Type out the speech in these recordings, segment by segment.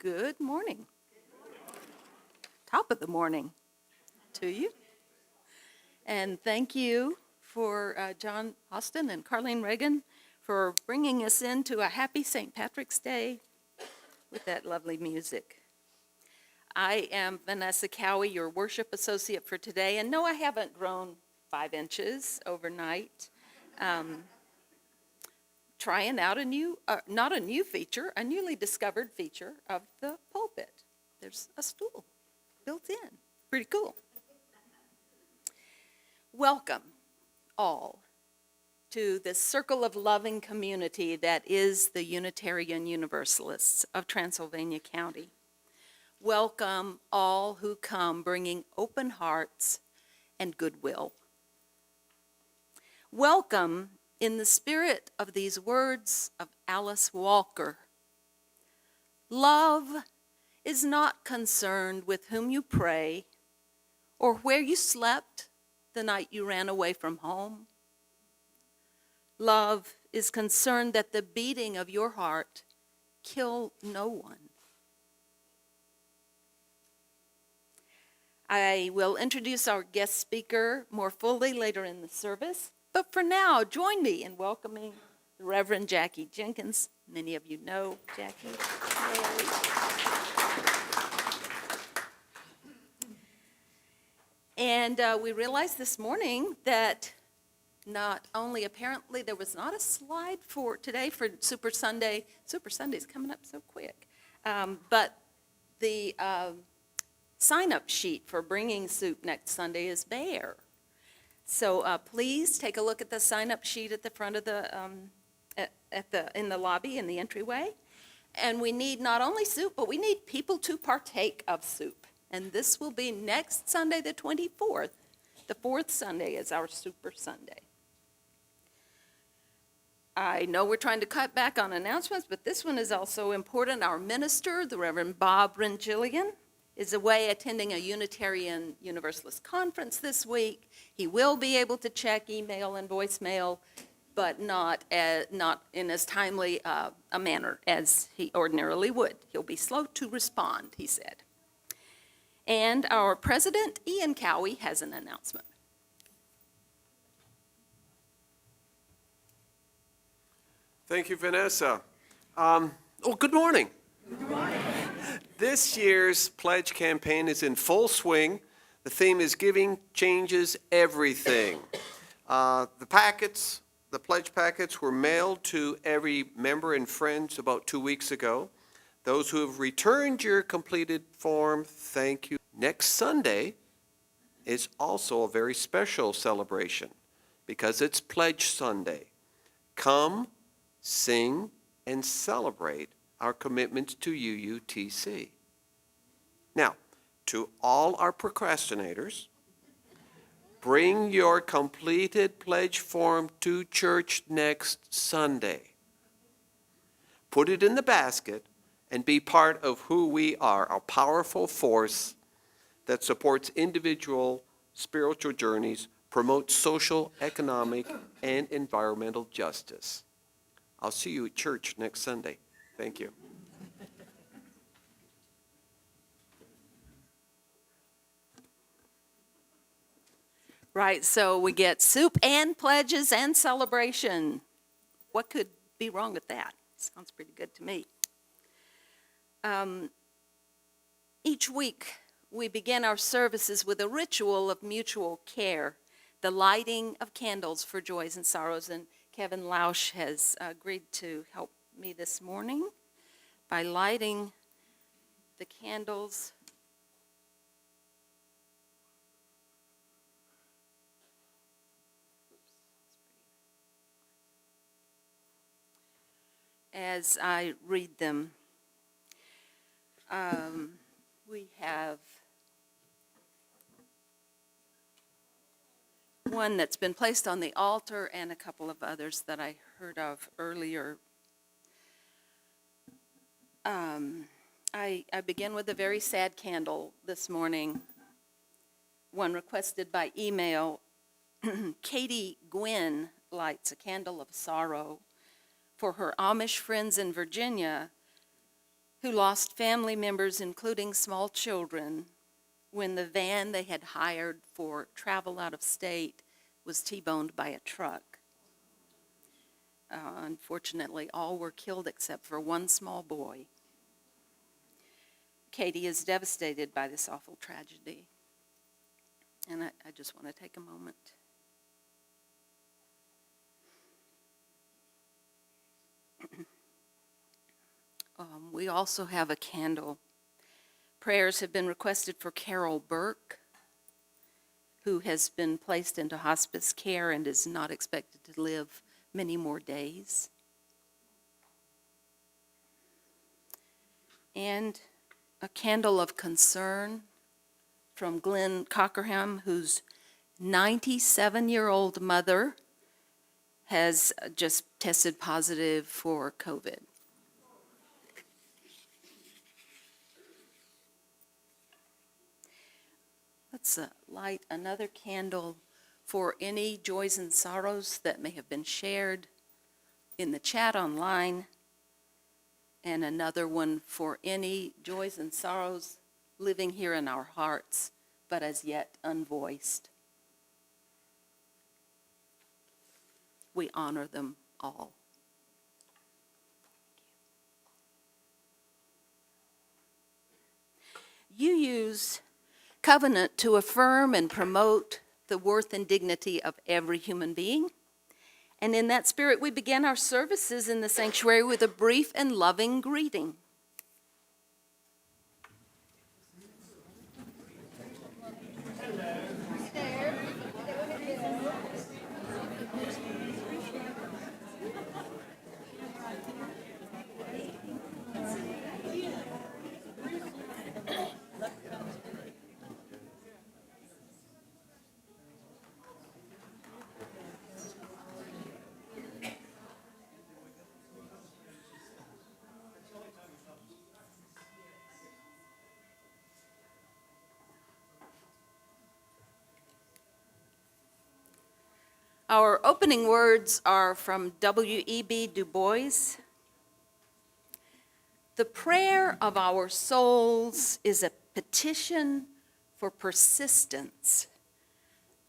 Good morning. Top of the morning to you. And thank you for John Austin and Carlene Reagan for bringing us into a happy St. Patrick's Day with that lovely music. I am Vanessa Cowie, your worship associate for today. And no, I haven't grown 5 inches overnight. Trying out a newly discovered feature of the pulpit. There's a stool built in. Pretty cool. Welcome, all, to this circle of loving community that is the Unitarian Universalists of Transylvania County. Welcome all who come bringing open hearts and goodwill. Welcome in the spirit of these words of Alice Walker. Love is not concerned with whom you pray or where you slept the night you ran away from home. Love is concerned that the beating of your heart kill no one. I will introduce our guest speaker more fully later in the service. But for now, join me in welcoming the Reverend Jackie Jenkins. Many of you know Jackie. And we realized this morning that not only apparently there was not a slide for today for Super Sunday. Super Sunday's coming up so quick. But the sign-up sheet for bringing soup next Sunday is bare. So please take a look at the sign-up sheet at the front of the in the lobby in the entryway. And we need not only soup, but we need people to partake of soup. And this will be next Sunday, the 24th. The 4th Sunday is our Super Sunday. I know we're trying to cut back on announcements, but this one is also important. Our minister, the Reverend Bob Rengillian, is away attending a Unitarian Universalist conference this week. He will be able to check email and voicemail, but not in as timely a manner as he ordinarily would. He'll be slow to respond, he said. And our president, Ian Cowie, has an announcement. Thank you, Vanessa. Good morning. Good morning. This year's pledge campaign is in full swing. The theme is Giving Changes Everything. The pledge packets were mailed to every member and friends about 2 weeks ago. Those who have returned your completed form, thank you. Next Sunday is also a very special celebration because it's Pledge Sunday. Come, sing, and celebrate our commitment to UUTC. Now, to all our procrastinators, bring your completed pledge form to church next Sunday. Put it in the basket and be part of who we are, a powerful force that supports individual spiritual journeys, promotes social, economic, and environmental justice. I'll see you at church next Sunday. Thank you. Right, so we get soup and pledges and celebration. What could be wrong with that? Sounds pretty good to me. Each week, we begin our services with a ritual of mutual care, the lighting of candles for joys and sorrows. And Kevin Lausch has agreed to help me this morning by lighting the candles. As I read them, we have one that's been placed on the altar and a couple of others that I heard of earlier. I begin with a very sad candle this morning, one requested by email. Katie Gwynn lights a candle of sorrow for her Amish friends in Virginia who lost family members, including small children, when the van they had hired for travel out of state was T-boned by a truck. Unfortunately, all were killed except for one small boy. Katie is devastated by this awful tragedy. And I just want to take a moment. We also have a candle. Prayers have been requested for Carol Burke, who has been placed into hospice care and is not expected to live many more days. And a candle of concern from Glenn Cockerham, whose 97-year-old mother has just tested positive for COVID. Let's light another candle for any joys and sorrows that may have been shared in the chat online, and another one for any joys and sorrows living here in our hearts, but as yet unvoiced. We honor them all. You use covenant to affirm and promote the worth and dignity of every human being. And in that spirit, we begin our services in the sanctuary with a brief and loving greeting. Our opening words are from W.E.B. Du Bois. The prayer of our souls is a petition for persistence,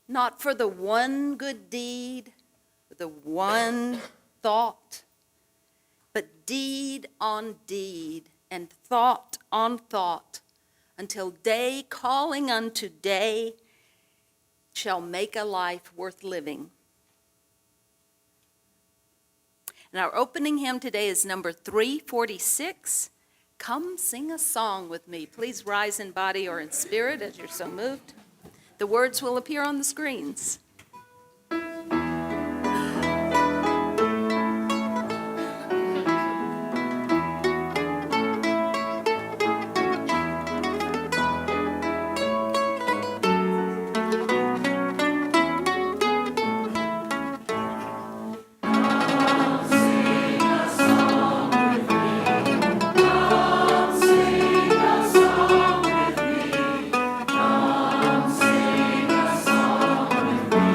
not for the one good deed, the one thought, but deed on deed and thought on thought, until day calling unto day shall make a life worth living. And our opening hymn today is number 346. Come sing a song with me. Please rise in body or in spirit as you're so moved. The words will appear on the screens. Sing a song with me.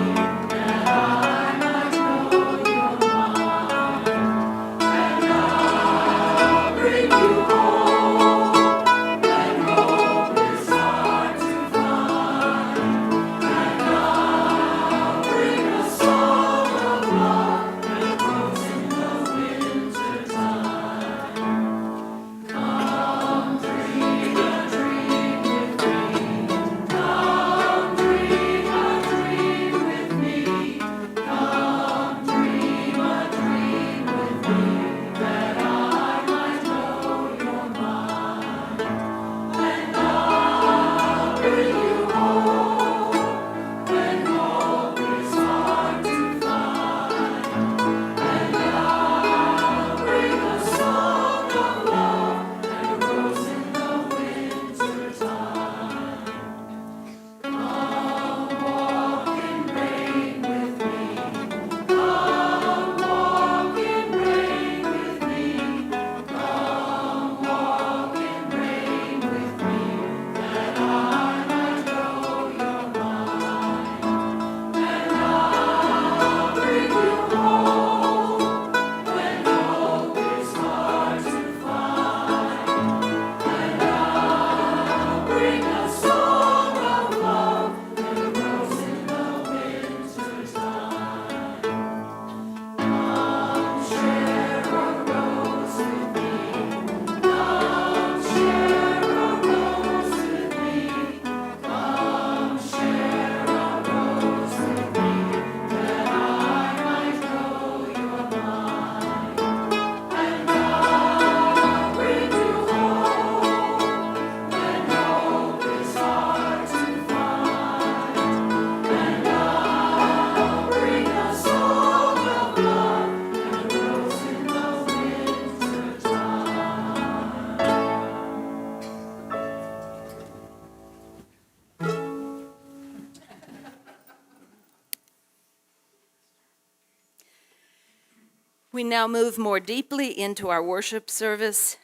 We now move more deeply into our worship service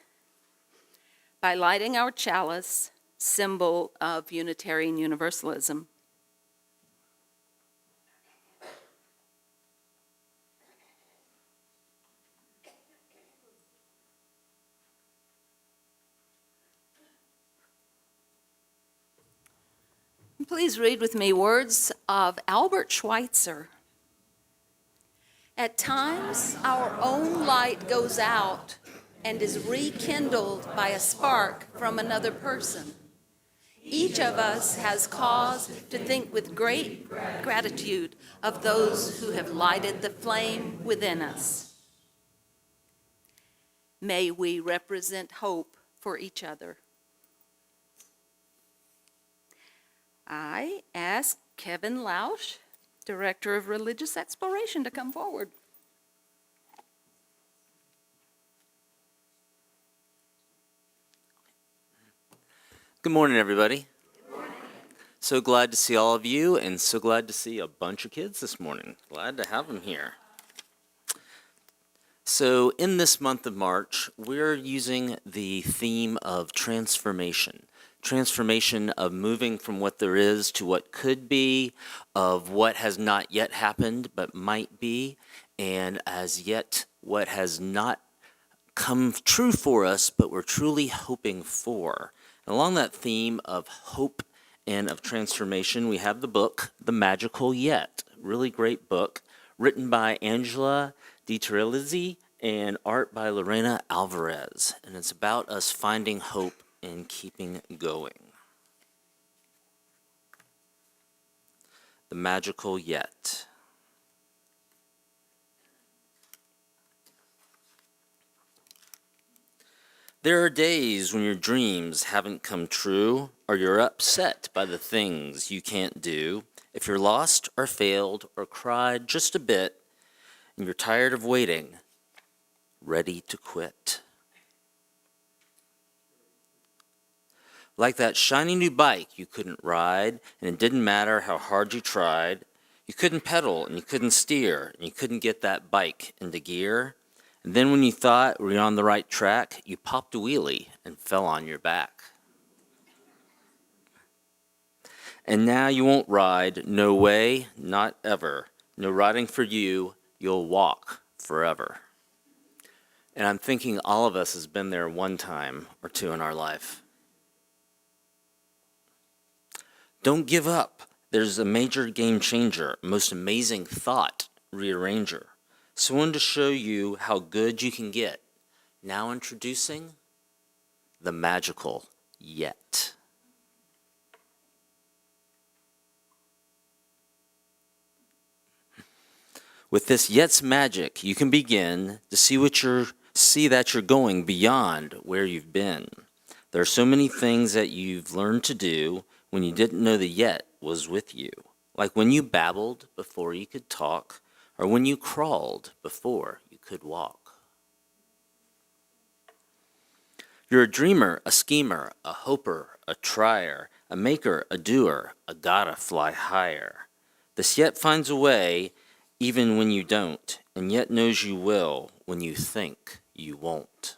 by lighting our chalice, symbol of Unitarian Universalism. Please read with me words of Albert Schweitzer. At times, our own light goes out and is rekindled by a spark from another person. Each of us has cause to think with great gratitude of those who have lighted the flame within us. May we represent hope for each other. I ask Kevin Lausch, Director of Religious Exploration, to come forward. Good morning, everybody. Good morning. So glad to see all of you, and so glad to see a bunch of kids this morning. Glad to have them here. So in this month of March, we're using the theme of transformation. Transformation of moving from what there is to what could be, of what has not yet happened but might be, and as yet what has not come true for us but we're truly hoping for. And along that theme of hope and of transformation, we have the book, The Magical Yet. Really great book, written by Angela DiTerlizzi and art by Lorena Alvarez. And it's about us finding hope and keeping going. The Magical Yet. There are days when your dreams haven't come true, or you're upset by the things you can't do. If you're lost or failed or cried just a bit, and you're tired of waiting, ready to quit. Like that shiny new bike you couldn't ride, and it didn't matter how hard you tried. You couldn't pedal, and you couldn't steer, and you couldn't get that bike into gear. And then when you thought you were on the right track, you popped a wheelie and fell on your back. And now you won't ride, no way, not ever. No riding for you, you'll walk forever. And I'm thinking all of us has been there one time or two in our life. Don't give up. There's a major game changer, most amazing thought rearranger. Someone to show you how good you can get. Now introducing the Magical Yet. With this Yet's magic, you can begin to see that you're going beyond where you've been. There are so many things that you've learned to do when you didn't know the Yet was with you. Like when you babbled before you could talk, or when you crawled before you could walk. You're a dreamer, a schemer, a hoper, a trier, a maker, a doer, a gotta fly higher. This Yet finds a way even when you don't, and yet knows you will when you think you won't.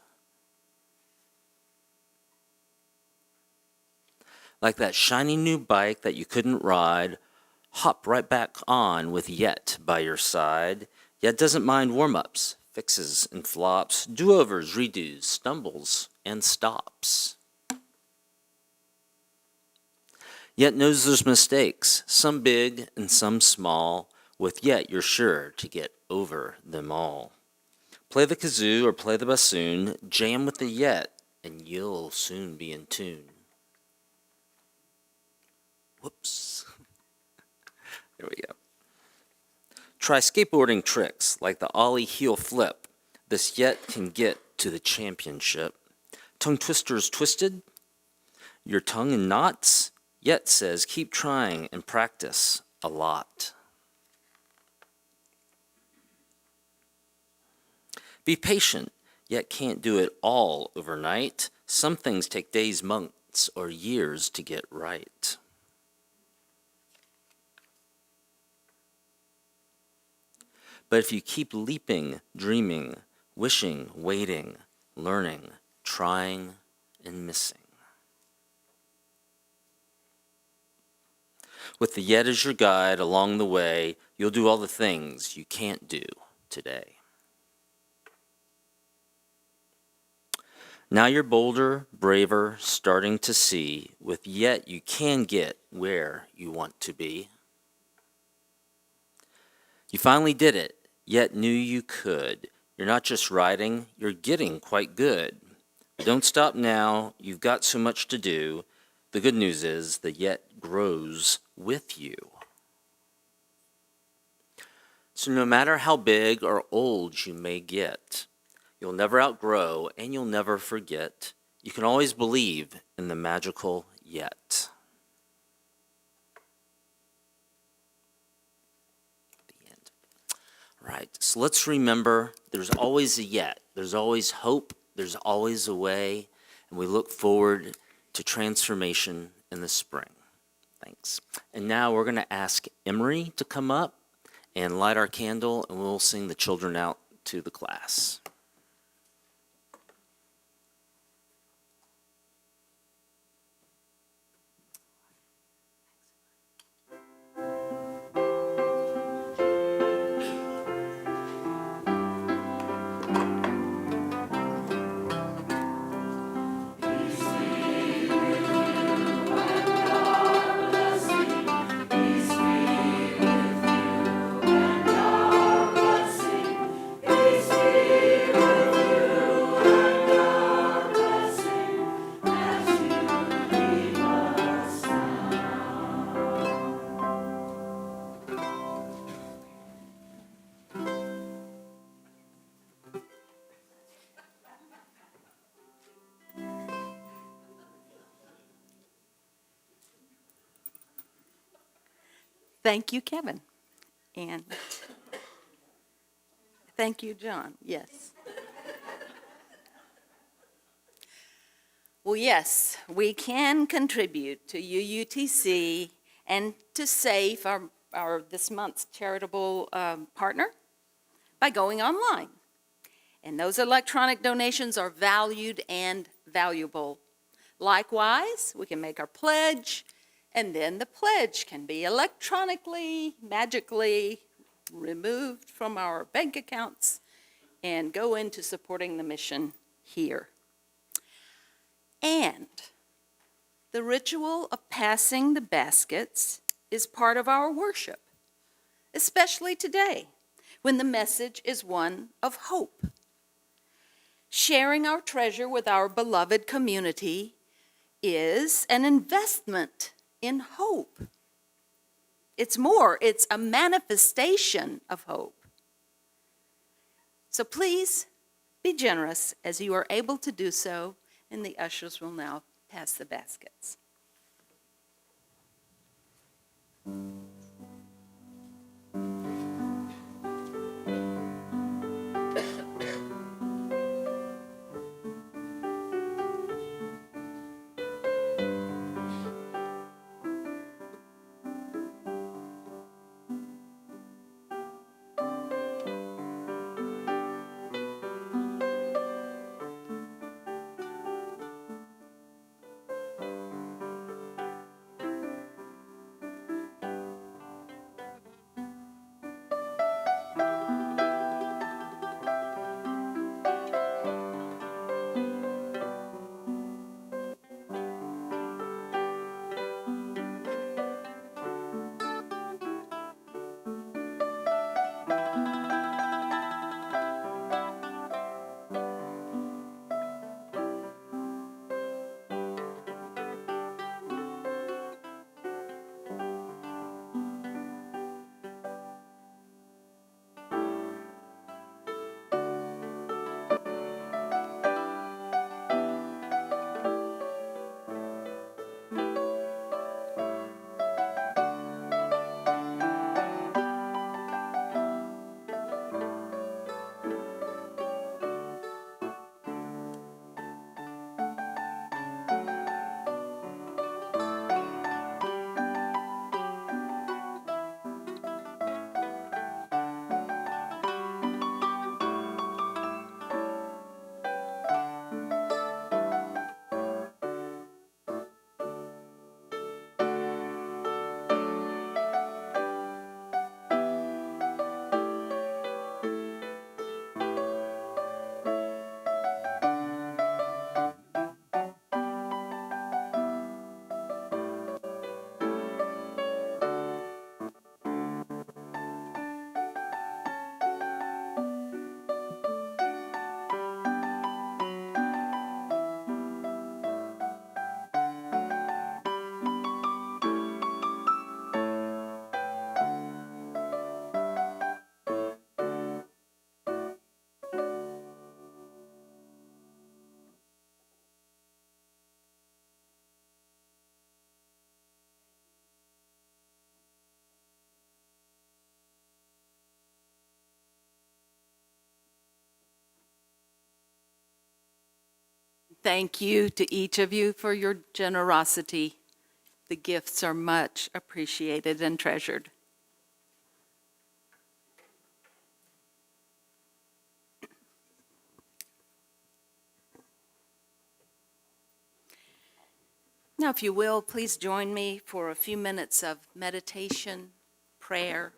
Like that shiny new bike that you couldn't ride, hop right back on with Yet by your side. Yet doesn't mind warm-ups, fixes and flops, do-overs, redos, stumbles, and stops. Yet knows there's mistakes, some big and some small. With Yet, you're sure to get over them all. Play the kazoo or play the bassoon, jam with the Yet, and you'll soon be in tune. Whoops. There we go. Try skateboarding tricks like the ollie heel flip. This Yet can get to the championship. Tongue twisters twisted, your tongue in knots. Yet says keep trying and practice a lot. Be patient, yet can't do it all overnight. Some things take days, months, or years to get right. But if you keep leaping, dreaming, wishing, waiting, learning, trying, and missing. With the yet as your guide along the way, you'll do all the things you can't do today. Now you're bolder, braver, starting to see, with yet you can get where you want to be. You finally did it, yet knew you could. You're not just riding, you're getting quite good. But don't stop now, you've got so much to do. The good news is the yet grows with you. So no matter how big or old you may get, you'll never outgrow and you'll never forget. You can always believe in the magical yet. The end. Right, so let's remember there's always a yet. There's always hope. There's always a way. And we look forward to transformation in the spring. Thanks. And now we're going to ask Emery to come up and light our candle, and we'll sing the children out to the class. Thank you, Kevin. And thank you, John. Yes. Well, yes, we can contribute to UUTC and to SAFE, our this month's charitable partner, by going online. And those electronic donations are valued and valuable. Likewise, we can make our pledge, and then the pledge can be electronically, magically removed from our bank accounts and go into supporting the mission here. And the ritual of passing the baskets is part of our worship, especially today, when the message is one of hope. Sharing our treasure with our beloved community is an investment in hope. It's more, it's a manifestation of hope. So please be generous as you are able to do so, and the ushers will now pass the baskets. thank you to each of you for your generosity. The gifts are much appreciated and treasured. Now, if you will, please join me for a few minutes of meditation, prayer,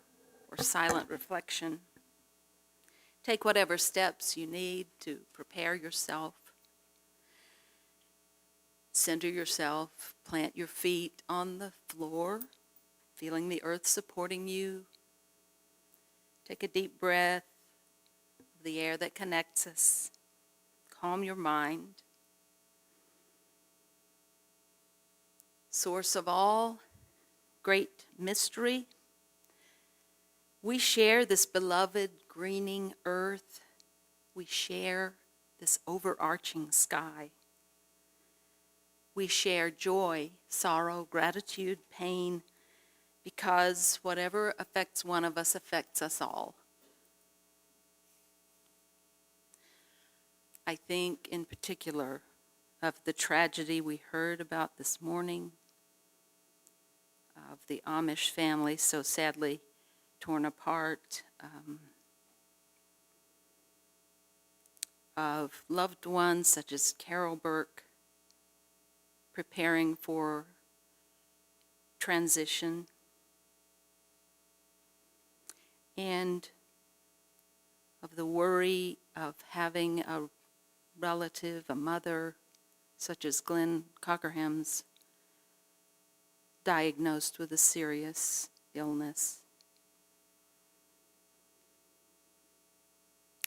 or silent reflection. Take whatever steps you need to prepare yourself. Center yourself, plant your feet on the floor, feeling the earth supporting you. Take a deep breath of the air that connects us. Calm your mind. Source of all great mystery, we share this beloved greening earth. We share this overarching sky. We share joy, sorrow, gratitude, pain, because whatever affects one of us affects us all. I think in particular of the tragedy we heard about this morning, of the Amish family so sadly torn apart, of loved ones such as Carol Burke preparing for transition, and of the worry of having a relative, a mother, such as Glenn Cockerham's, diagnosed with a serious illness.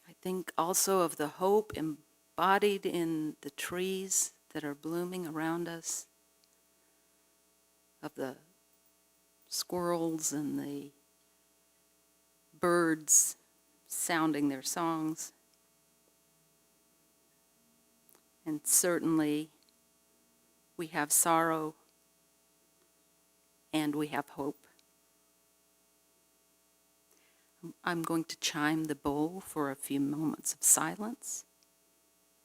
I think also of the hope embodied in the trees that are blooming around us, of the squirrels and the birds sounding their songs. And certainly we have sorrow and we have hope. I'm going to chime the bowl for a few moments of silence,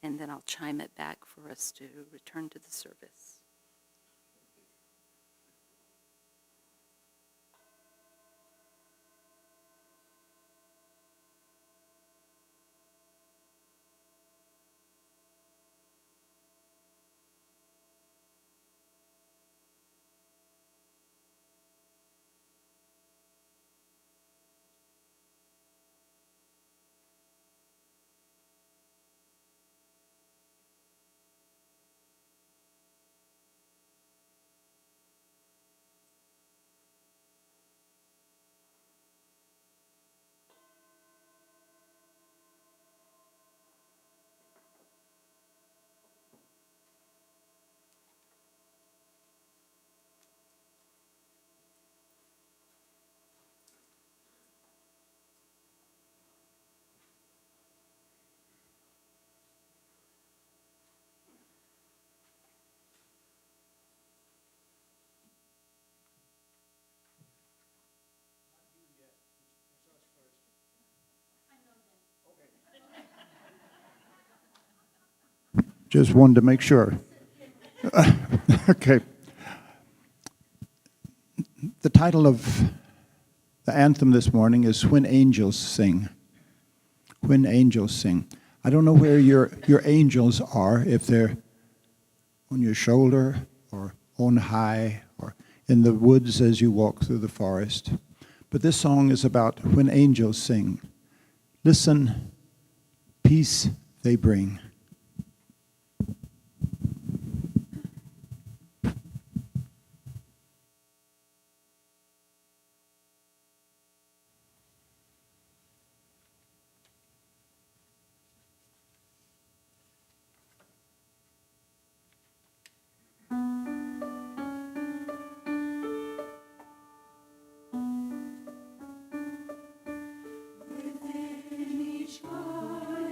and then I'll chime it back for us to return to the service. Just wanted to make sure. Okay. The title of the anthem this morning is When Angels Sing. When Angels Sing. I don't know where your angels are, if they're on your shoulder or on high or in the woods as you walk through the forest. But this song is about when angels sing. Listen, peace they bring. Within each lifetime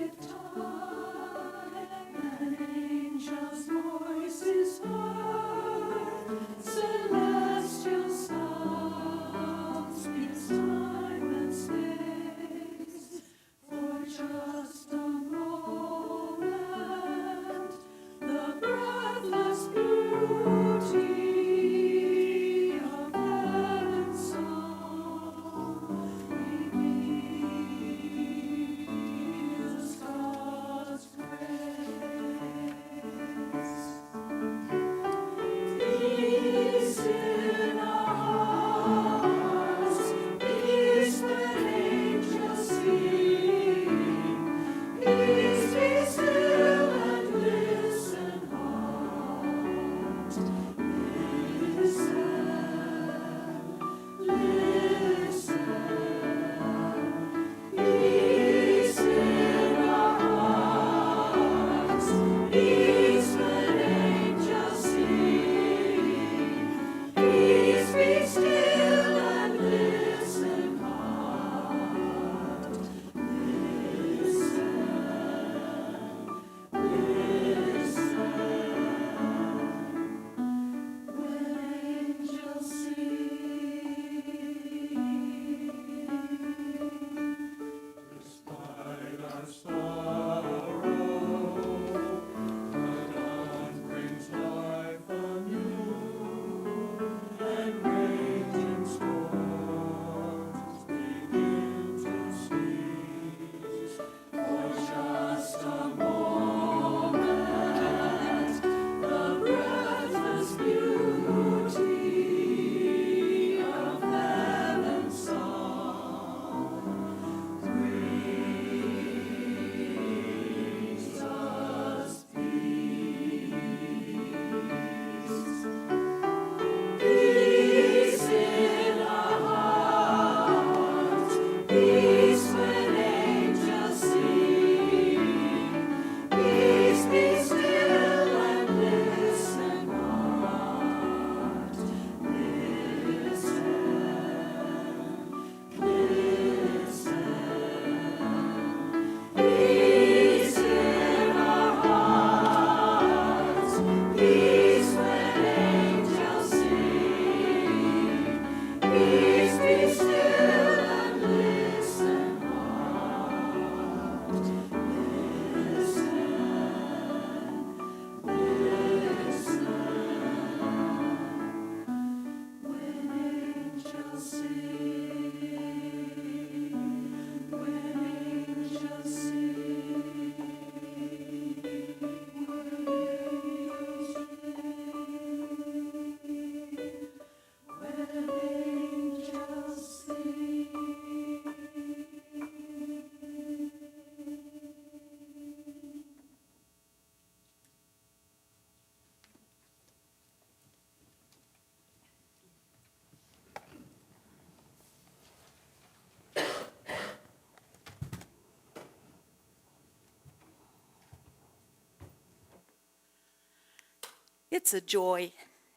It's a joy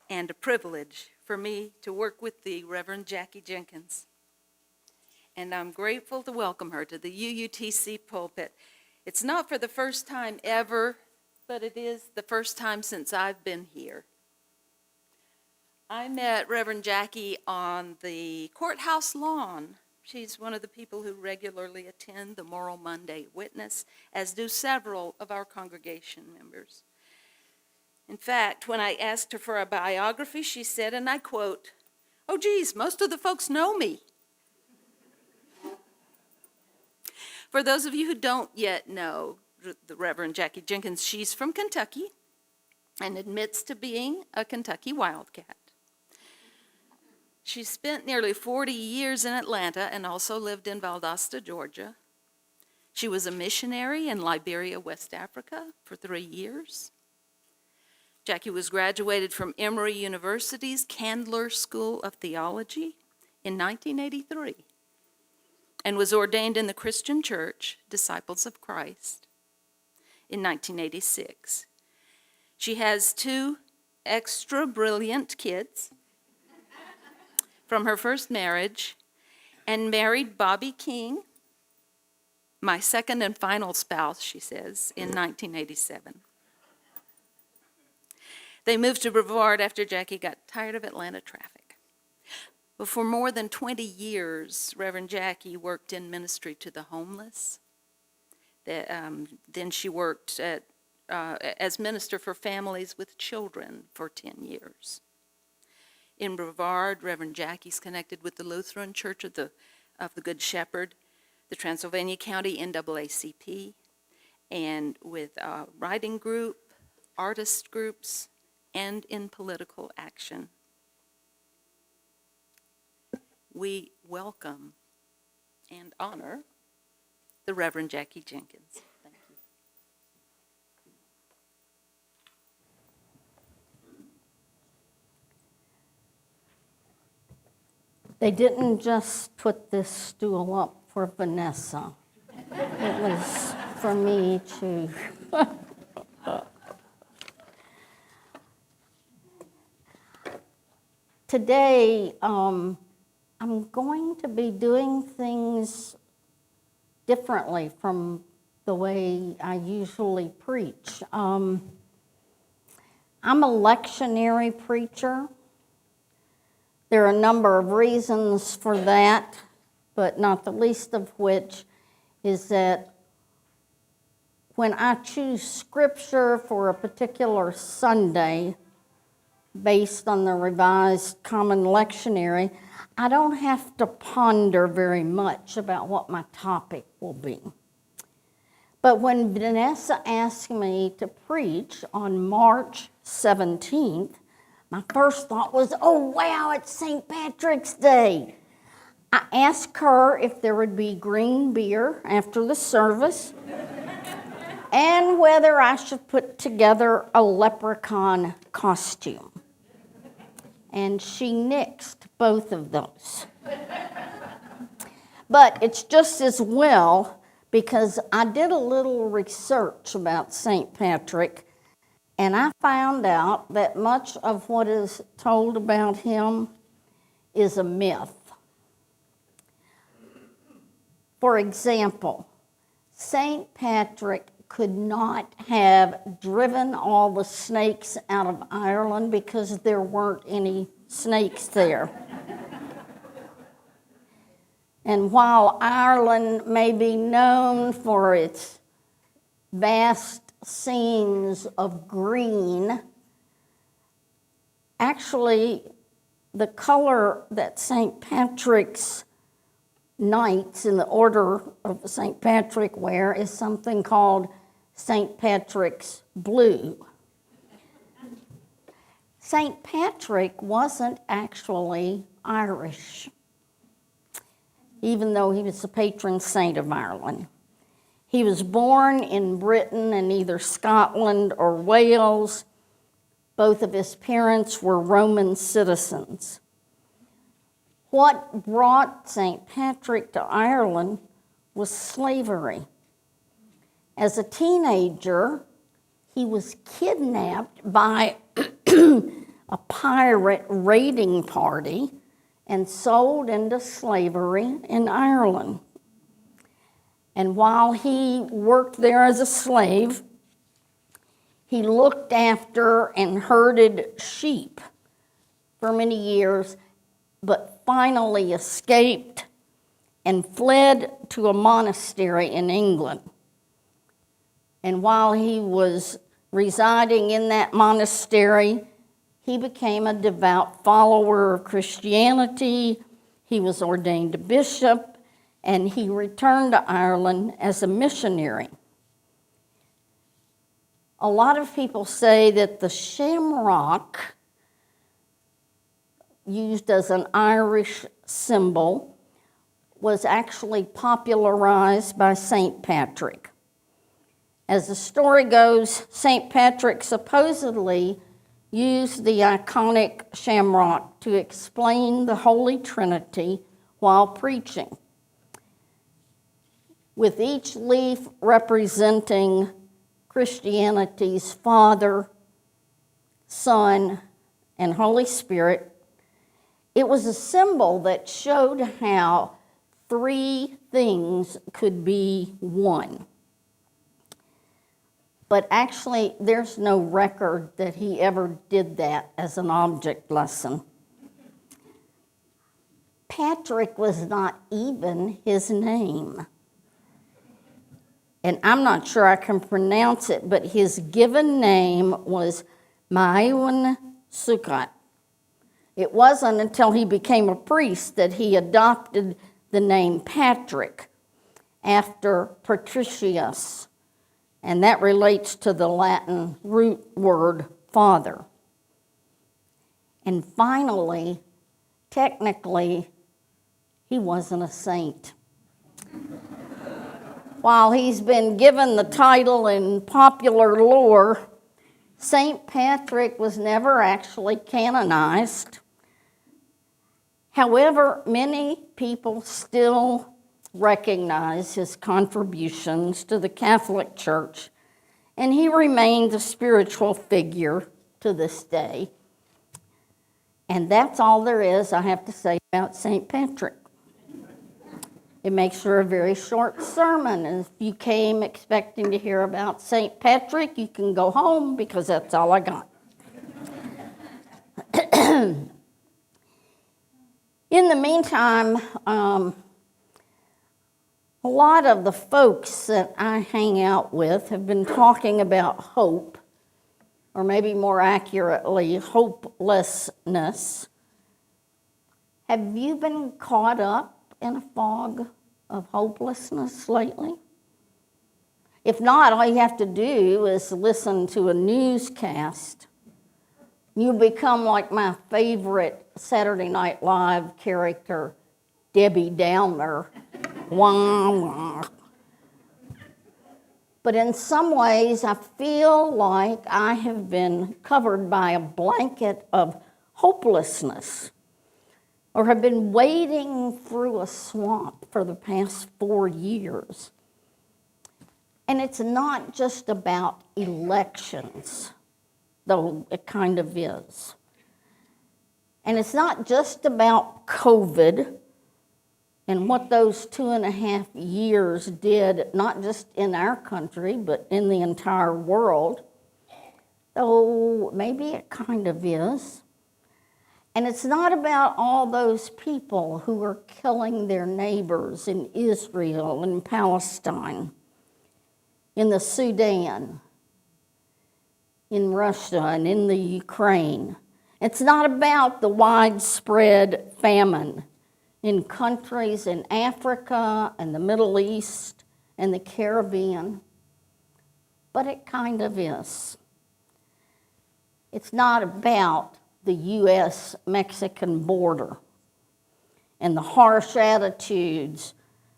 and a privilege for me to work with the Reverend Jackie Jenkins. And I'm grateful to welcome her to the UUTC pulpit. It's not for the first time ever, but it is the first time since I've been here. I met Reverend Jackie on the courthouse lawn. She's one of the people who regularly attend the Moral Monday Witness, as do several of our congregation members. In fact, when I asked her for a biography, she said, and I quote, "Oh, geez, most of the folks know me." For those of you who don't yet know the Reverend Jackie Jenkins, she's from Kentucky and admits to being a Kentucky Wildcat. She spent nearly 40 years in Atlanta and also lived in Valdosta, Georgia. She was a missionary in Liberia, West Africa for 3 years. Jackie was graduated from Emory University's Candler School of Theology in 1983 and was ordained in the Christian Church, Disciples of Christ, in 1986. She has 2 extra brilliant kids from her first marriage and married Bobby King, my second and final spouse, she says, in 1987. They moved to Brevard after Jackie got tired of Atlanta traffic. But for more than 20 years, Reverend Jackie worked in ministry to the homeless. Then she worked as minister for families with children for 10 years. In Brevard, Reverend Jackie's connected with the Lutheran Church of the Good Shepherd, the Transylvania County NAACP, and with a writing group, artist groups, and in political action. We welcome and honor the Reverend Jackie Jenkins. Thank you. They didn't just put this stool up for Vanessa. It was for me too. Today, I'm going to be doing things differently from the way I usually preach. I'm a lectionary preacher. There are a number of reasons for that, but not the least of which is that when I choose scripture for a particular Sunday, based on the Revised Common Lectionary, I don't have to ponder very much about what my topic will be. But when Vanessa asked me to preach on March 17th, my first thought was, oh wow, it's St. Patrick's Day. I asked her if there would be green beer after the service and whether I should put together a leprechaun costume. And she nixed both of those. But it's just as well because I did a little research about St. Patrick, and I found out that much of what is told about him is a myth. For example, St. Patrick could not have driven all the snakes out of Ireland because there weren't any snakes there. And while Ireland may be known for its vast scenes of green, actually the color that St. Patrick's knights in the order of St. Patrick wear is something called St. Patrick's blue. St. Patrick wasn't actually Irish, even though he was the patron saint of Ireland. He was born in Britain in either Scotland or Wales. Both of his parents were Roman citizens. What brought St. Patrick to Ireland was slavery. As a teenager, he was kidnapped by a pirate raiding party and sold into slavery in Ireland. And while he worked there as a slave, he looked after and herded sheep for many years, but finally escaped and fled to a monastery in England. And while he was residing in that monastery, he became a devout follower of Christianity. He was ordained a bishop, and he returned to Ireland as a missionary. A lot of people say that the shamrock, used as an Irish symbol, was actually popularized by St. Patrick. As the story goes, St. Patrick supposedly used the iconic shamrock to explain the Holy Trinity while preaching, with each leaf representing Christianity's Father, Son, and Holy Spirit. It was a symbol that showed how three things could be one. But actually, there's no record that he ever did that as an object lesson. Patrick was not even his name. And I'm not sure I can pronounce it, but his given name was Maewyn Succat. It wasn't until he became a priest that he adopted the name Patrick after Patricius, and that relates to the Latin root word father. And finally, technically, he wasn't a saint. While he's been given the title in popular lore, St. Patrick was never actually canonized. However, many people still recognize his contributions to the Catholic Church, and he remains a spiritual figure to this day. And that's all there is I have to say about St. Patrick. It makes for a very short sermon, and if you came expecting to hear about St. Patrick, you can go home because that's all I got. In the meantime, a lot of the folks that I hang out with have been talking about hope, or maybe more accurately, hopelessness. Have you been caught up in a fog of hopelessness lately? If not, all you have to do is listen to a newscast. You become like my favorite Saturday Night Live character, Debbie Downer. Wah, wah. But in some ways, I feel like I have been covered by a blanket of hopelessness, or have been wading through a swamp for the past 4 years. And it's not just about elections, though it kind of is. And it's not just about COVID and what those 2.5 years did, not just in our country, but in the entire world, though maybe it kind of is. And it's not about all those people who are killing their neighbors in Israel and Palestine, in the Sudan, in Russia, and in the Ukraine. It's not about the widespread famine in countries in Africa and the Middle East and the Caribbean, but it kind of is. It's not about the U.S.-Mexican border and the harsh attitudes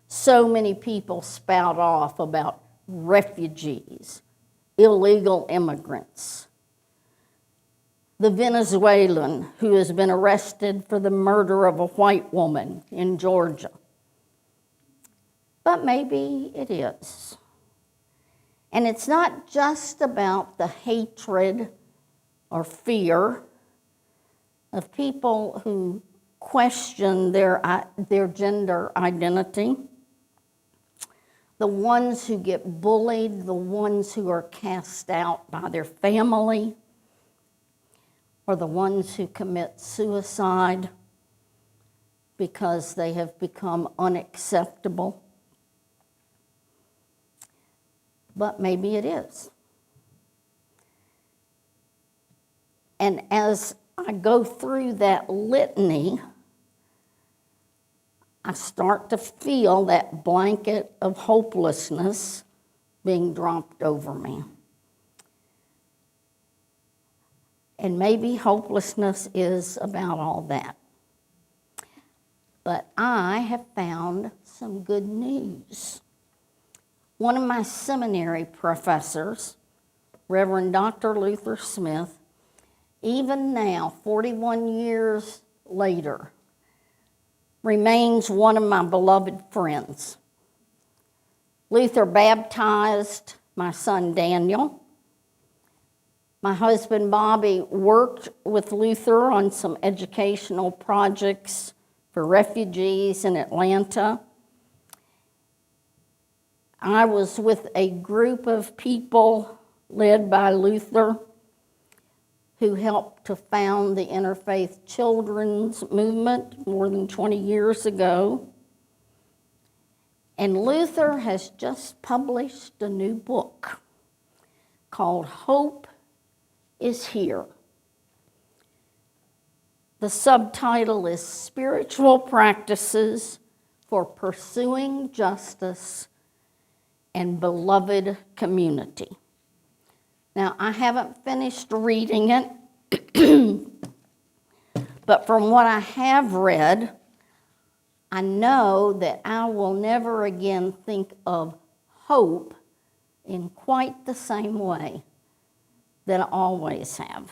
so many people spout off about refugees, illegal immigrants, the Venezuelan who has been arrested for the murder of a white woman in Georgia. But maybe it is. And it's not just about the hatred or fear of people who question their gender identity, the ones who get bullied, the ones who are cast out by their family, or the ones who commit suicide because they have become unacceptable. But maybe it is. And as I go through that litany, I start to feel that blanket of hopelessness being dropped over me. And maybe hopelessness is about all that. But I have found some good news. One of my seminary professors, Reverend Dr. Luther Smith, even now, 41 years later, remains one of my beloved friends. Luther baptized my son Daniel. My husband Bobby worked with Luther on some educational projects for refugees in Atlanta. I was with a group of people led by Luther who helped to found the Interfaith Children's Movement more than 20 years ago. And Luther has just published a new book called Hope is Here. The subtitle is Spiritual Practices for Pursuing Justice and Beloved Community. Now, I haven't finished reading it, but from what I have read, I know that I will never again think of hope in quite the same way that I always have.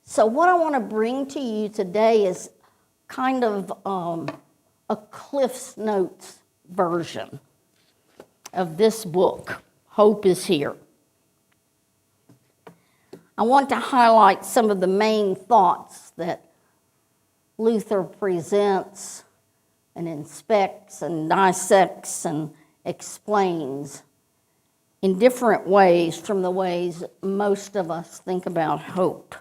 So what I want to bring to you today is kind of a Cliff's Notes version of this book, Hope is Here. I want to highlight some of the main thoughts that Luther presents and inspects and dissects and explains in different ways from the ways most of us think about hope.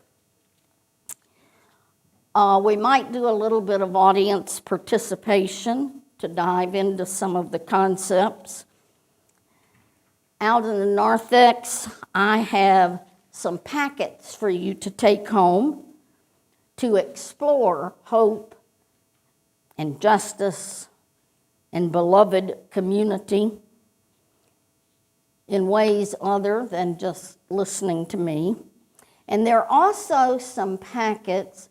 We might do a little bit of audience participation to dive into some of the concepts. Out in the narthex, I have some packets for you to take home to explore hope and justice and beloved community in ways other than just listening to me. And there are also some packets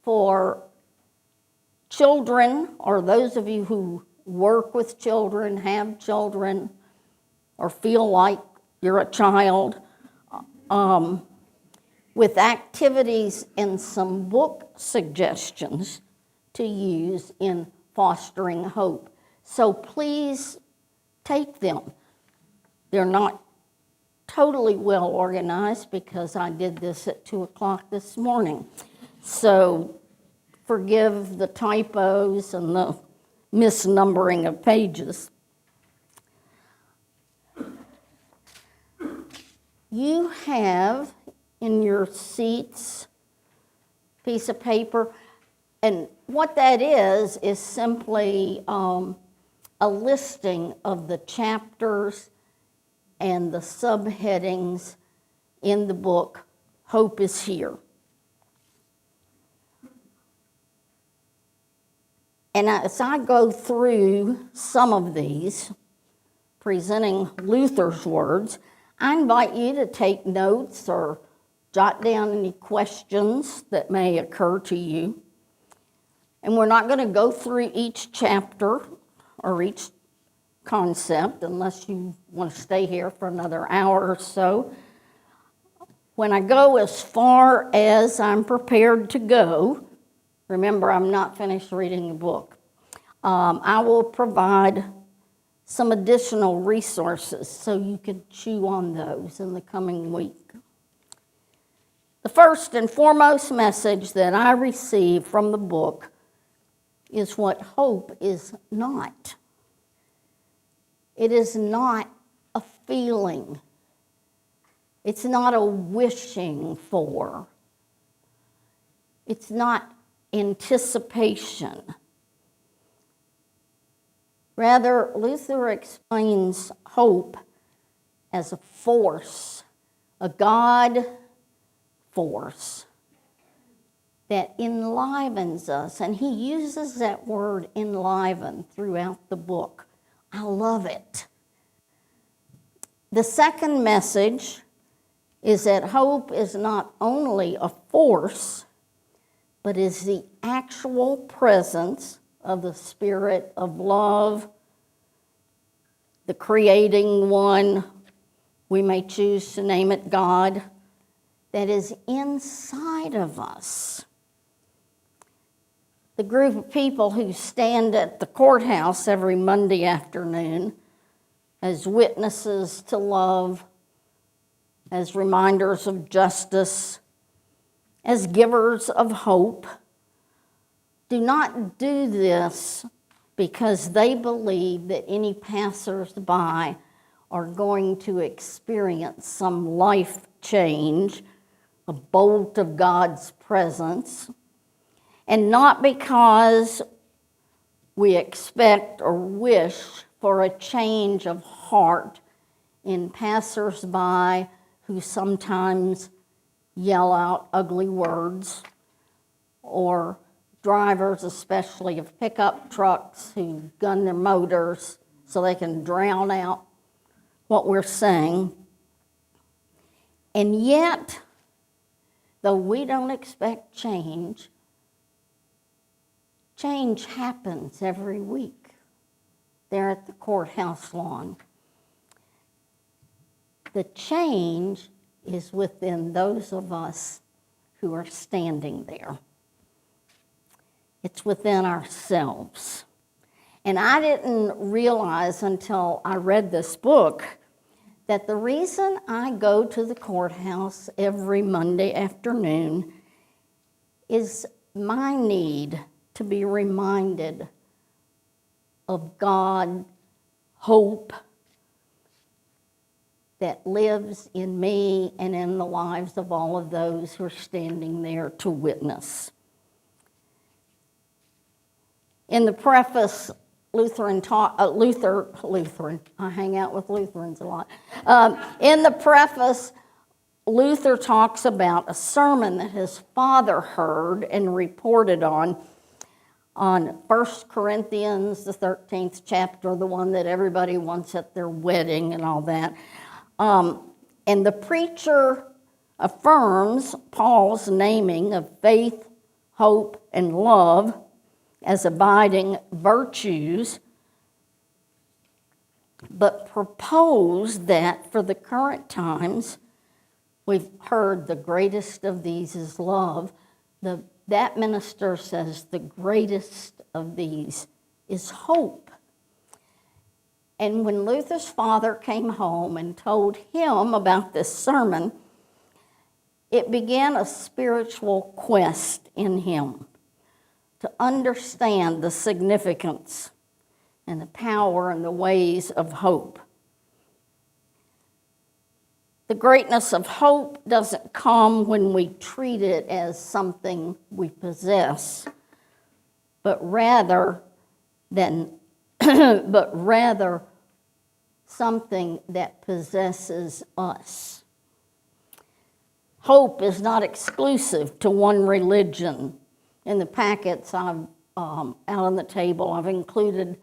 for children, or those of you who work with children, have children, or feel like you're a child, with activities and some book suggestions to use in fostering hope. So please take them. They're not totally well organized because I did this at 2 o'clock this morning. So forgive the typos and the misnumbering of pages. You have in your seats a piece of paper, and what that is simply a listing of the chapters and the subheadings in the book, Hope is Here. And as I go through some of these, presenting Luther's words, I invite you to take notes or jot down any questions that may occur to you. And we're not going to go through each chapter or each concept unless you want to stay here for another hour or so. When I go as far as I'm prepared to go, remember I'm not finished reading the book, I will provide some additional resources so you can chew on those in the coming week. The first and foremost message that I received from the book is what hope is not. It is not a feeling. It's not a wishing for. It's not anticipation. Rather, Luther explains hope as a force, a God force that enlivens us. And he uses that word enliven throughout the book. I love it. The second message is that hope is not only a force, but is the actual presence of the Spirit of love, the creating one, we may choose to name it God, that is inside of us. The group of people who stand at the courthouse every Monday afternoon as witnesses to love, as reminders of justice, as givers of hope, do not do this because they believe that any passers-by are going to experience some life change, a bolt of God's presence, and not because we expect or wish for a change of heart in passers-by who sometimes yell out ugly words, or drivers, especially of pickup trucks, who gun their motors so they can drown out what we're saying. And yet, though we don't expect change, change happens every week there at the courthouse lawn. The change is within those of us who are standing there. It's within ourselves. And I didn't realize until I read this book that the reason I go to the courthouse every Monday afternoon is my need to be reminded of God, hope that lives in me and in the lives of all of those who are standing there to witness. In the preface, I hang out with Lutherans a lot. In the preface, Luther talks about a sermon that his father heard and reported on 1 Corinthians, the 13th chapter, the one that everybody wants at their wedding and all that. And the preacher affirms Paul's naming of faith, hope, and love as abiding virtues, but proposed that for the current times, we've heard the greatest of these is love. That minister says the greatest of these is hope. And when Luther's father came home and told him about this sermon, it began a spiritual quest in him to understand the significance and the power and the ways of hope. The greatness of hope doesn't come when we treat it as something we possess, but rather something that possesses us. Hope is not exclusive to one religion. In the packets I've out on the table, I've included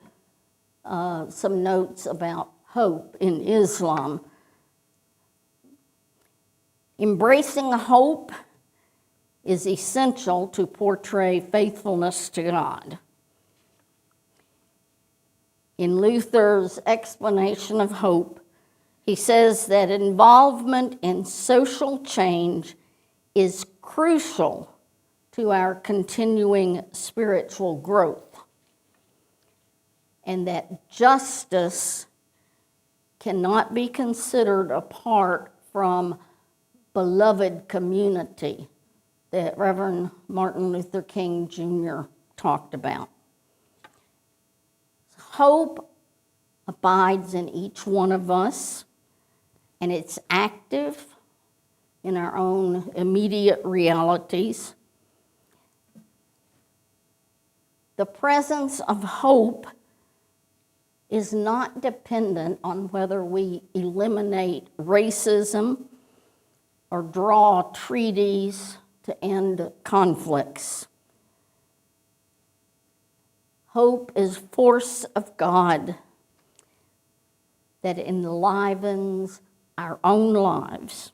some notes about hope in Islam. Embracing hope is essential to portray faithfulness to God. In Luther's explanation of hope, he says that involvement in social change is crucial to our continuing spiritual growth, and that justice cannot be considered apart from beloved community that Reverend Martin Luther King Jr. talked about. Hope abides in each one of us, and it's active in our own immediate realities. The presence of hope is not dependent on whether we eliminate racism or draw treaties to end conflicts. Hope is force of God that enlivens our own lives.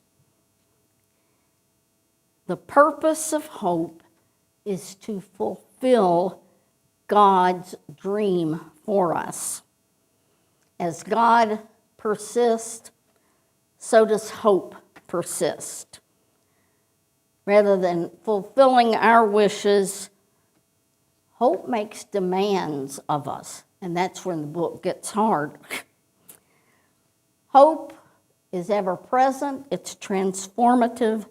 The purpose of hope is to fulfill God's dream for us. As God persists, so does hope persist. Rather than fulfilling our wishes, hope makes demands of us, and that's when the book gets hard. Hope is ever present, it's transformative.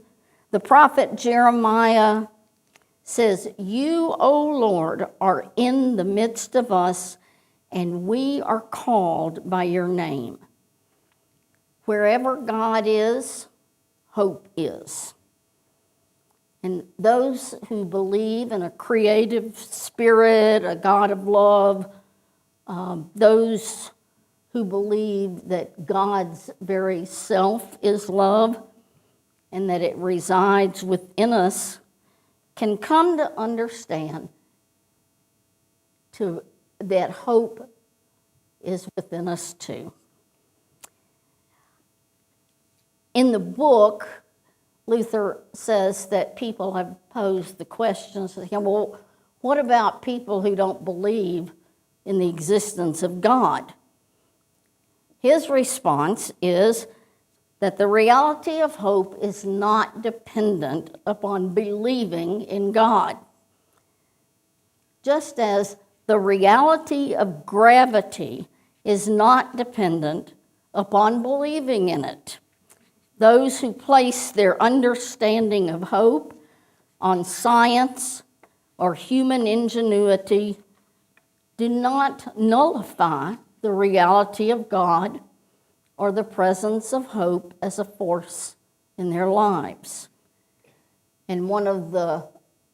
The prophet Jeremiah says, "You, O Lord, are in the midst of us, and we are called by your name." Wherever God is, hope is. And those who believe in a creative spirit, a God of love, those who believe that God's very self is love and that it resides within us, can come to understand that hope is within us too. In the book, Luther says that people have posed the questions to him, well, what about people who don't believe in the existence of God? His response is that the reality of hope is not dependent upon believing in God. Just as the reality of gravity is not dependent upon believing in it. Those who place their understanding of hope on science or human ingenuity do not nullify the reality of God or the presence of hope as a force in their lives. And one of the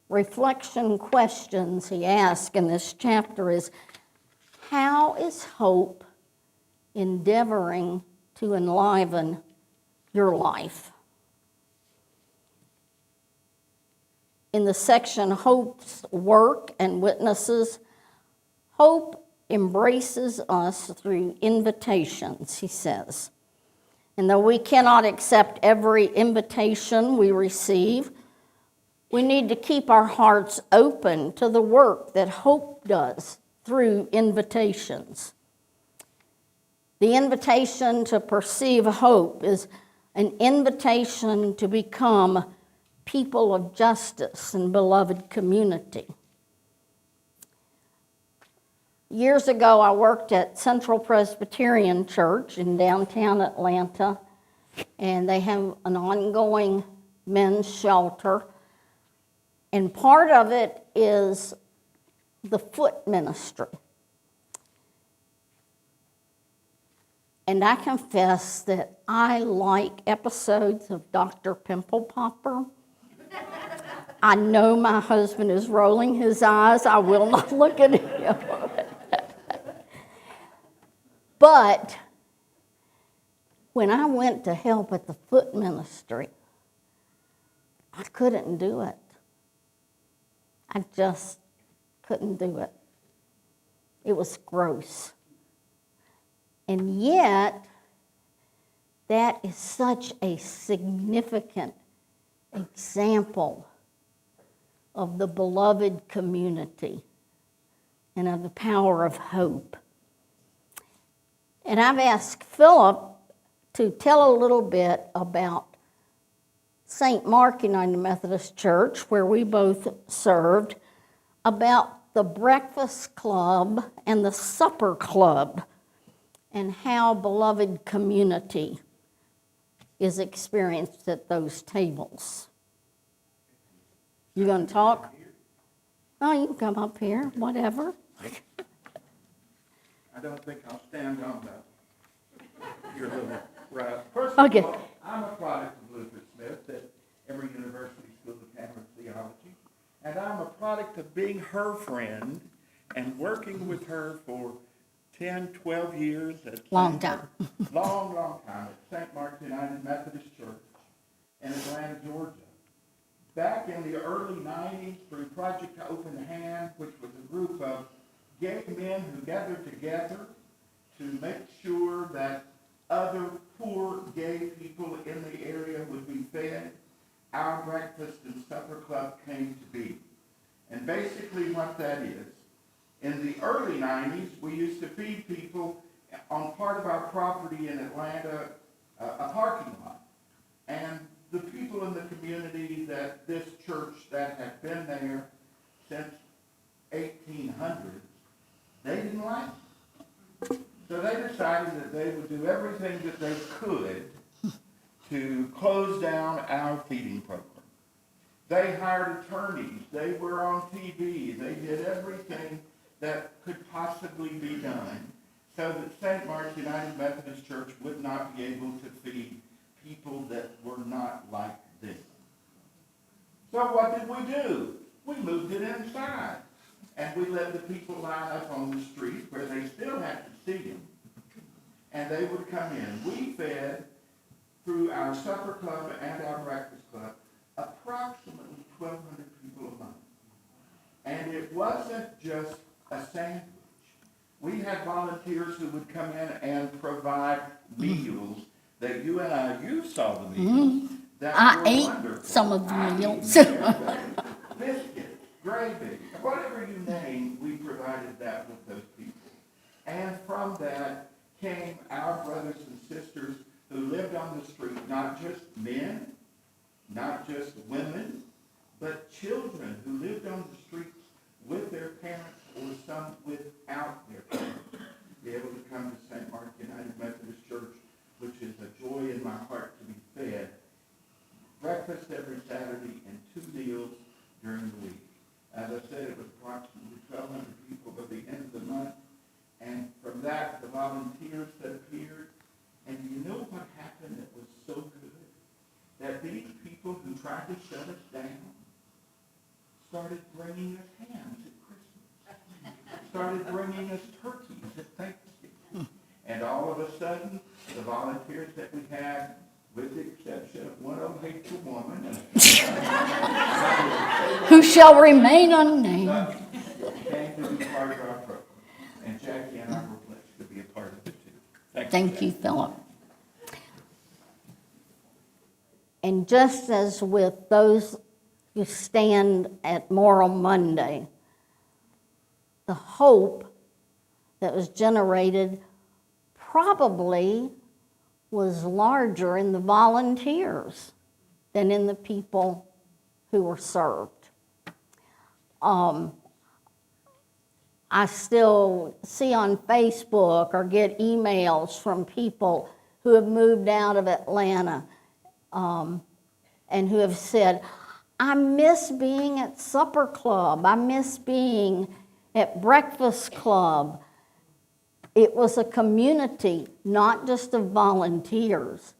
reflection questions he asks in this chapter is, how is hope endeavoring to enliven your life? In the section Hope's Work and Witnesses, hope embraces us through invitations, he says. And though we cannot accept every invitation we receive, we need to keep our hearts open to the work that hope does through invitations. The invitation to perceive hope is an invitation to become people of justice and beloved community. Years ago, I worked at Central Presbyterian Church in downtown Atlanta, and they have an ongoing men's shelter. And part of it is the foot ministry. And I confess that I like episodes of Dr. Pimple Popper. I know my husband is rolling his eyes. I will not look at him. But when I went to help at the foot ministry, I couldn't do it. I just couldn't do it. It was gross. And yet, that is such a significant example of the beloved community and of the power of hope. And I've asked Philip to tell a little bit about St. Mark United Methodist Church, where we both served, about the breakfast club and the supper club and how beloved community is experienced at those tables. You gonna talk? Oh, you can come up here, whatever. I don't think I'll stand on your little route. First of Okay. all, I'm a product of Luther Smith at Emory University School of Catholic Theology, and I'm a product of being her friend and working with her for 10, 12 years at Long time. long time at St. Mark's United Methodist Church in Atlanta, Georgia. Back in the early 90s, through Project Open Hand, which was a group of gay men who gathered together to make sure that other poor gay people in the area would be fed, our breakfast and supper club came to be. And basically what that is, in the early 90s, we used to feed people on part of our property in Atlanta, a parking lot. And the people in the community that this church that had been there since 1800s, they didn't like it. So they decided that they would do everything that they could to close down our feeding program. They hired attorneys, they were on TV, they did everything that could possibly be done so that St. Mark's United Methodist Church would not be able to feed people that were not like them. So what did we do? We moved it inside. And we let the people line up on the street where they still had to see them. And they would come in. We fed, through our supper club and our breakfast club, approximately 1,200 people a month. And it wasn't just a sandwich. We had volunteers who would come in and provide meals that you saw the meals. That I were ate wonderful. some of the I meals. ate everything. Biscuits, gravy, whatever you name, we provided that with those people. And from that came our brothers and sisters who lived on the street, not just men, not just women, but children who lived on the streets with their parents or some without their parents. Be able to come to St. Mark United Methodist Church, which is a joy in my heart to be fed. Breakfast every Saturday and 2 meals during the week. As I said, it was approximately 1,200 people by the end of the month. And from that, the volunteers that appeared. And you know what happened that was so good? That these people who tried to shut us down started bringing us hams at Christmas. Started bringing us turkeys at Thanksgiving. And all of a sudden, the volunteers that we had, with the exception of one old hateful woman, Who shall remain unnamed. came to be part of our program. And Jackie and I were blessed to be a part of it too. Thank you, Philip. And just as with those who stand at Moral Monday, the hope that was generated probably was larger in the volunteers than in the people who were served. I still see on Facebook or get emails from people who have moved out of Atlanta and who have said, I miss being at supper club. I miss being at breakfast club. It was a community, not just of volunteers,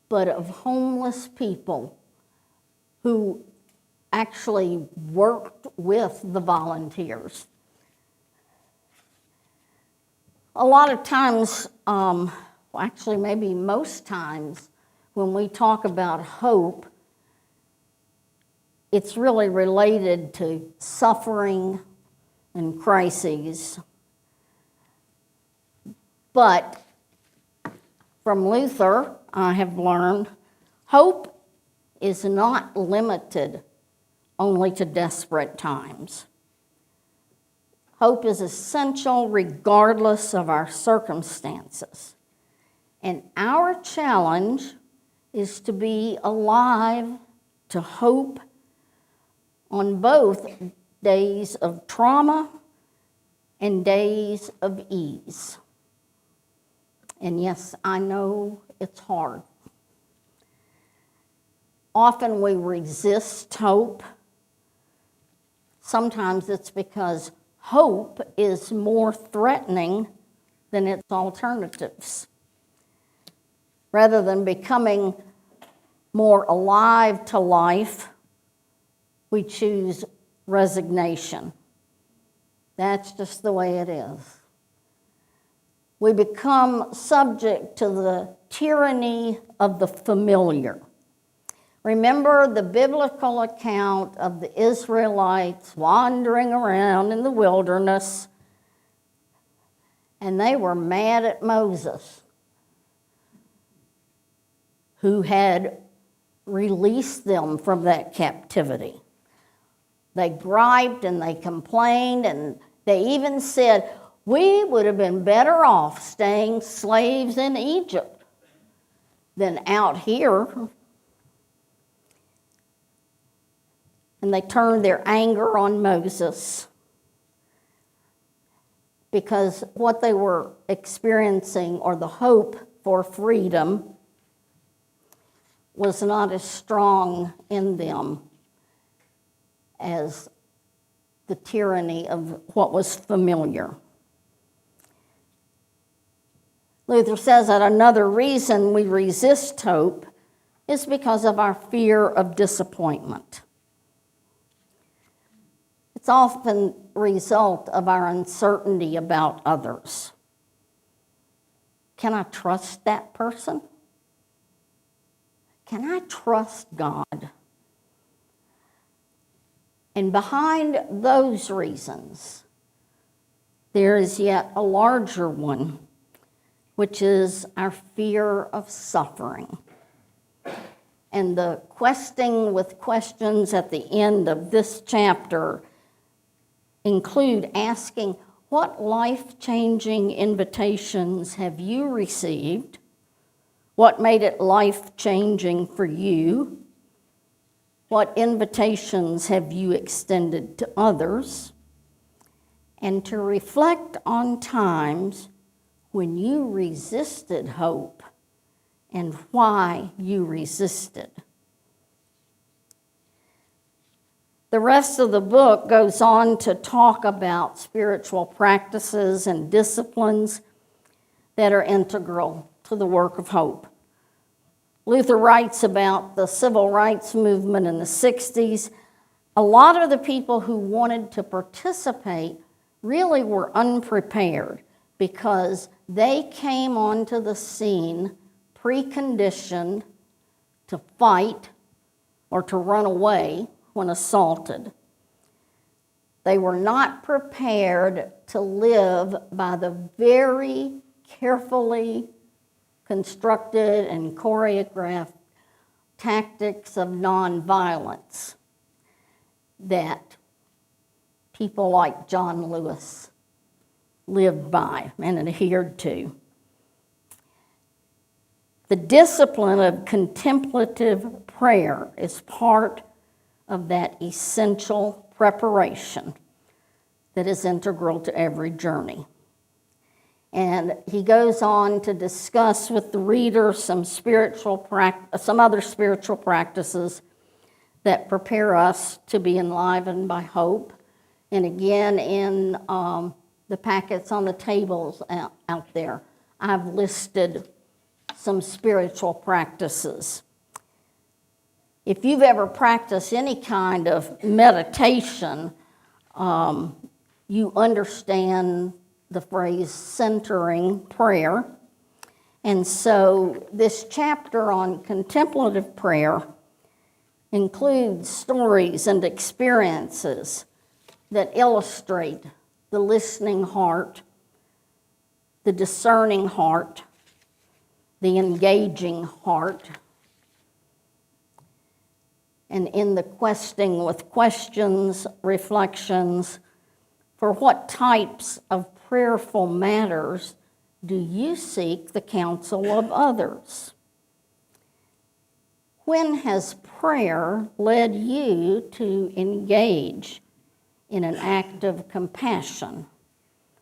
but of homeless people who actually worked with the volunteers. A lot of times, actually maybe most times, when we talk about hope, it's really related to suffering and crises. But from Luther, I have learned, hope is not limited only to desperate times. Hope is essential regardless of our circumstances. And our challenge is to be alive to hope on both days of trauma and days of ease. And yes, I know it's hard. often we resist hope. Sometimes it's because hope is more threatening than its alternatives. Rather than becoming more alive to life, we choose resignation. That's just the way it is. We become subject to the tyranny of the familiar. Remember the biblical account of the Israelites wandering around in the wilderness, and they were mad at Moses, who had released them from that captivity. They griped and they complained, and they even said, we would have been better off staying slaves in Egypt than out here. And they turned their anger on Moses because what they were experiencing, or the hope for freedom, was not as strong in them as the tyranny of what was familiar. Luther says that another reason we resist hope is because of our fear of disappointment. It's often a result of our uncertainty about others. Can I trust that person? Can I trust God? And behind those reasons, there is yet a larger one, which is our fear of suffering. And the questing with questions at the end of this chapter include asking, what life-changing invitations have you received? What made it life-changing for you? What invitations have you extended to others? And to reflect on times when you resisted hope and why you resisted. The rest of the book goes on to talk about spiritual practices and disciplines that are integral to the work of hope. Luther writes about the civil rights movement in the 60s. A lot of the people who wanted to participate really were unprepared because they came onto the scene preconditioned to fight or to run away when assaulted. They were not prepared to live by the very carefully constructed and choreographed tactics of nonviolence that people like John Lewis lived by and adhered to. The discipline of contemplative prayer is part of that essential preparation that is integral to every journey. And he goes on to discuss with the reader some other spiritual practices that prepare us to be enlivened by hope. And again, in the packets on the tables out there, I've listed some spiritual practices. If you've ever practiced any kind of meditation, you understand the phrase centering prayer. And so this chapter on contemplative prayer includes stories and experiences that illustrate the listening heart, the discerning heart, the engaging heart. And in the questing with questions, reflections, for what types of prayerful matters do you seek the counsel of others? When has prayer led you to engage in an act of compassion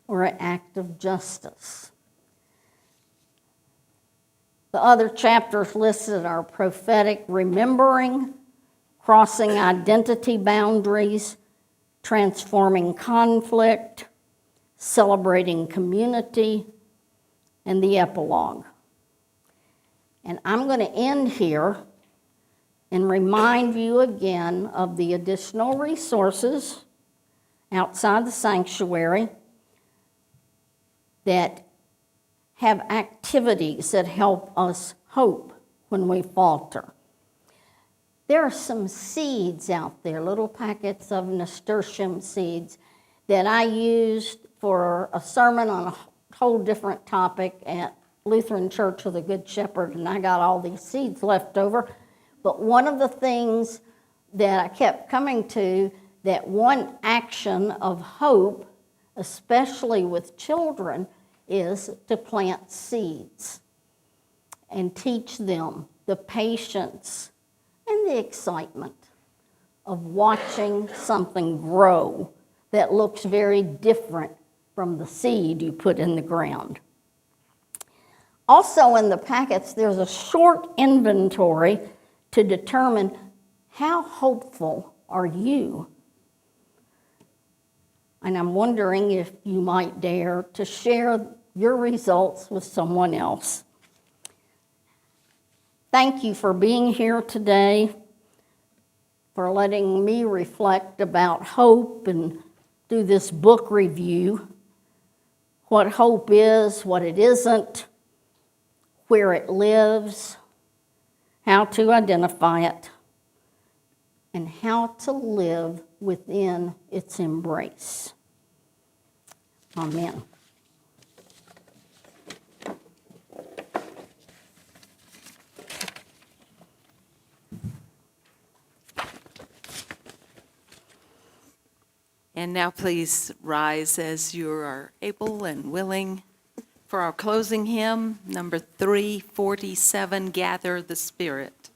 or an act of justice? The other chapters listed are prophetic remembering, crossing identity boundaries, transforming conflict, celebrating community, and the epilogue. And I'm going to end here and remind you again of the additional resources outside the sanctuary that have activities that help us hope when we falter. There are some seeds out there, little packets of nasturtium seeds that I used for a sermon on a whole different topic at Lutheran Church of the Good Shepherd, and I got all these seeds left over. But one of the things that I kept coming to, that one action of hope, especially with children, is to plant seeds and teach them the patience and the excitement of watching something grow that looks very different from the seed you put in the ground. Also in the packets, there's a short inventory to determine how hopeful are you. And I'm wondering if you might dare to share your results with someone else. Thank you for being here today, for letting me reflect about hope and do this book review. What hope is, what it isn't, where it lives, how to identify it, and how to live within its embrace. Amen. And now please rise as you are able and willing for our closing hymn, number 347, Gather the Spirit.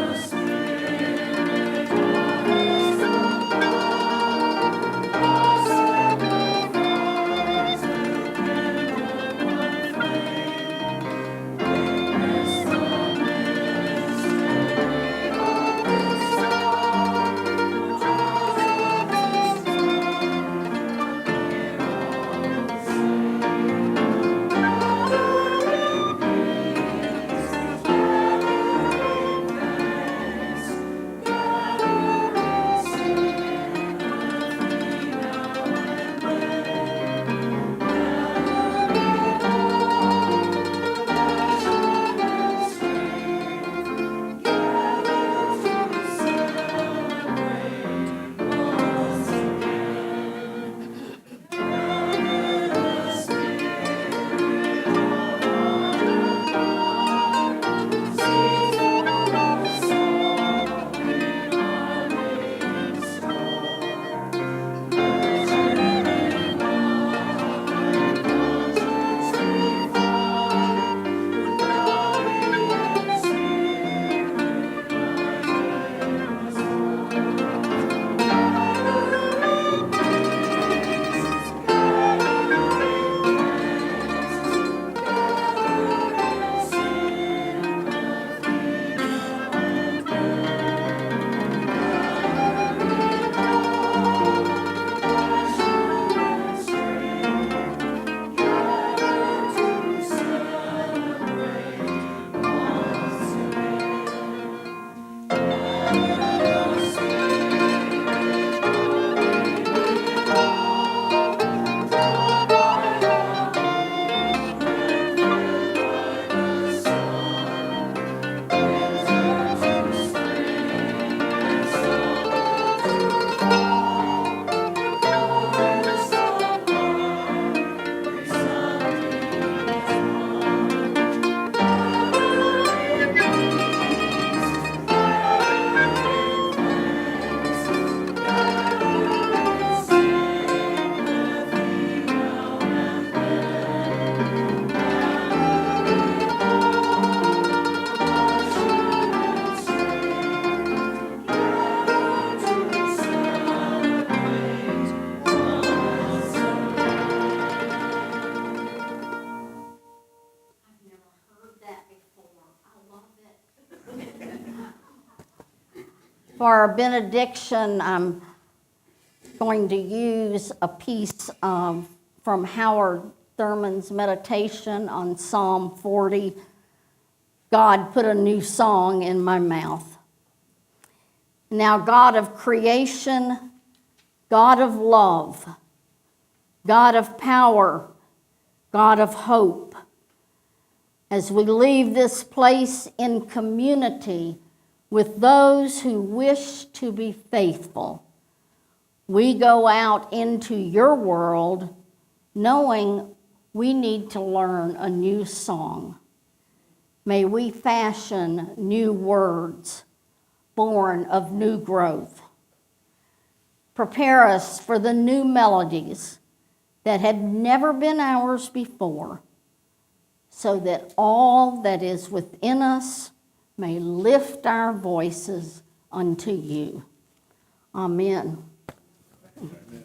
Spirit. For our benediction, I'm going to use a piece from Howard Thurman's meditation on Psalm 40. God put a new song in my mouth. Now, God of creation, God of love, God of power, God of hope, as we leave this place in community with those who wish to be faithful, we go out into your world knowing we need to learn a new song. May we fashion new words born of new growth. Prepare us for the new melodies that had never been ours before, so that all that is within us may lift our voices unto you. Amen. Amen.